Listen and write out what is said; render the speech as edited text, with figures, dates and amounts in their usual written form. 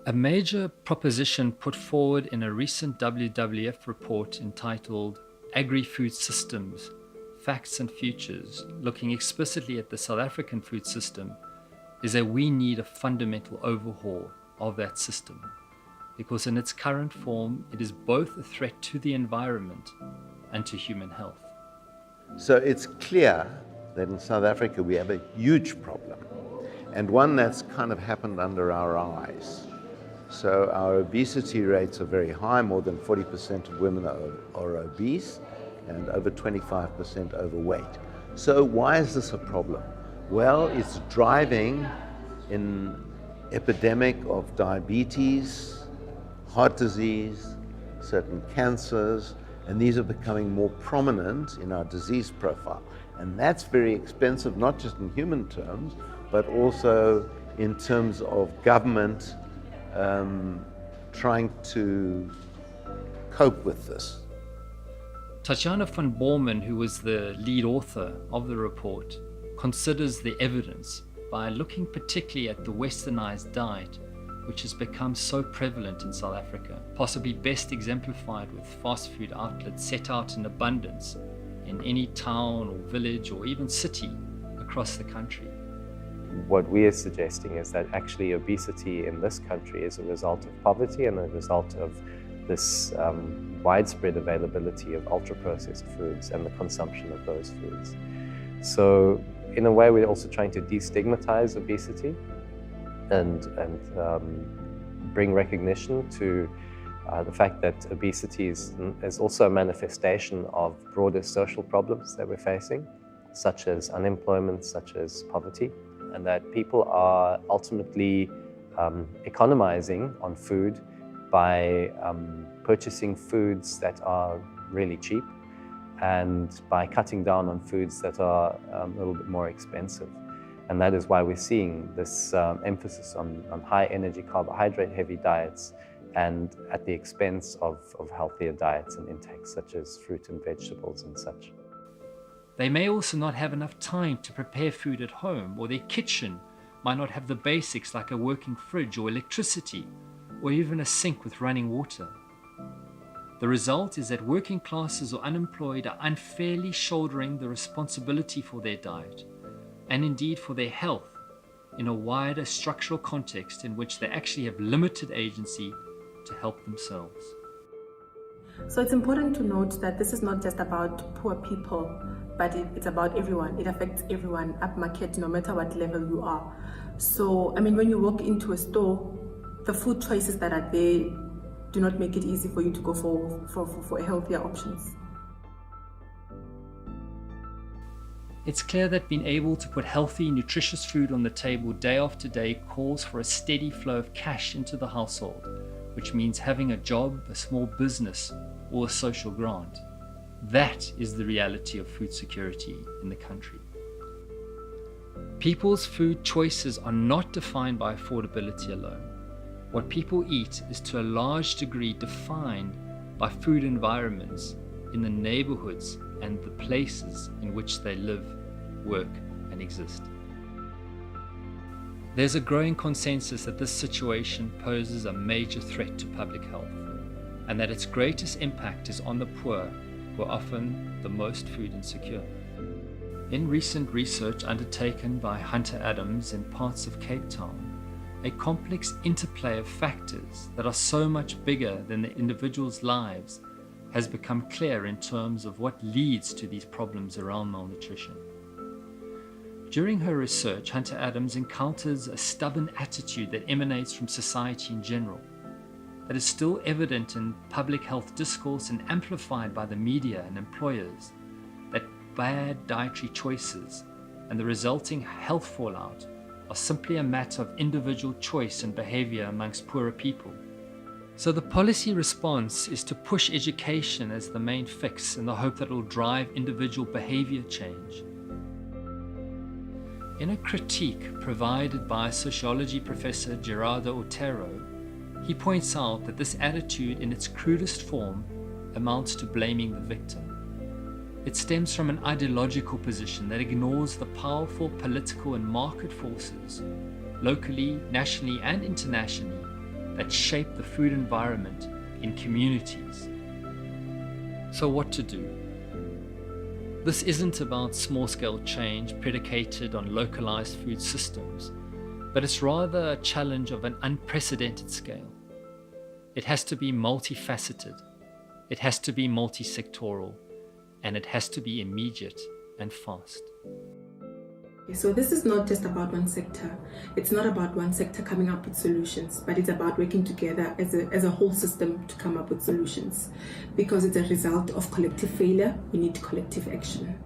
A major proposition put forward in a recent WWF report entitled Agri-Food Systems, Facts and Futures, looking explicitly at the South African food system, is that we need a fundamental overhaul of that system, because in its current form, it is both a threat to the environment and to human health. So it's clear that in South Africa we have a huge problem, and one that's kind of happened under our eyes. So our obesity rates are very high. More than 40% of women are obese and over 25% overweight. So why is this a problem? Well, it's driving an epidemic of diabetes, heart disease, certain cancers, and these are becoming more prominent in our disease profile. And that's very expensive, not just in human terms, but also in terms of government trying to cope with this. Tatjana van Borman, who was the lead author of the report, considers the evidence by looking particularly at the westernized diet, which has become so prevalent in South Africa, possibly best exemplified with fast food outlets set out in abundance in any town or village or even city across the country. What we are suggesting is that actually obesity in this country is a result of poverty and a result of this widespread availability of ultra-processed foods and the consumption of those foods. So in a way, we're also trying to destigmatize obesity and bring recognition to the fact that obesity is also a manifestation of broader social problems that we're facing, such as unemployment, such as poverty, and that people are ultimately economizing on food by purchasing foods that are really cheap and by cutting down on foods that are a little bit more expensive. And that is why we're seeing this emphasis on high energy, carbohydrate heavy diets and at the expense of healthier diets and intakes such as fruit and vegetables and such. They may also not have enough time to prepare food at home, or their kitchen might not have the basics like a working fridge or electricity, or even a sink with running water. The result is that working classes or unemployed are unfairly shouldering the responsibility for their diet, and indeed for their health, in a wider structural context in which they actually have limited agency to help themselves. So it's important to note that this is not just about poor people, but it's about everyone. It affects everyone, upmarket, no matter what level you are. So, when you walk into a store, the food choices that are there do not make it easy for you to go for healthier options. It's clear that being able to put healthy, nutritious food on the table day after day calls for a steady flow of cash into the household, which means having a job, a small business, or a social grant. That is the reality of food security in the country. People's food choices are not defined by affordability alone. What people eat is to a large degree defined by food environments in the neighborhoods and the places in which they live, work, and exist. There's a growing consensus that this situation poses a major threat to public health, and that its greatest impact is on the poor, who are often the most food insecure. In recent research undertaken by Hunter Adams in parts of Cape Town, a complex interplay of factors that are so much bigger than the individual's lives has become clear in terms of what leads to these problems around malnutrition. During her research, Hunter Adams encounters a stubborn attitude that emanates from society in general, that is still evident in public health discourse and amplified by the media and employers, that bad dietary choices and the resulting health fallout are simply a matter of individual choice and behavior amongst poorer people. So the policy response is to push education as the main fix in the hope that it will drive individual behavior change. In a critique provided by sociology professor Gerardo Otero, he points out that this attitude in its crudest form amounts to blaming the victim. It stems from an ideological position that ignores the powerful political and market forces, locally, nationally, and internationally, that shape the food environment in communities. So what to do? This isn't about small-scale change predicated on localized food systems, but it's rather a challenge of an unprecedented scale. It has to be multifaceted, it has to be multi-sectoral, and it has to be immediate and fast. So this is not just about one sector. It's not about one sector coming up with solutions, but it's about working together as a whole system to come up with solutions. Because it's a result of collective failure, we need collective action.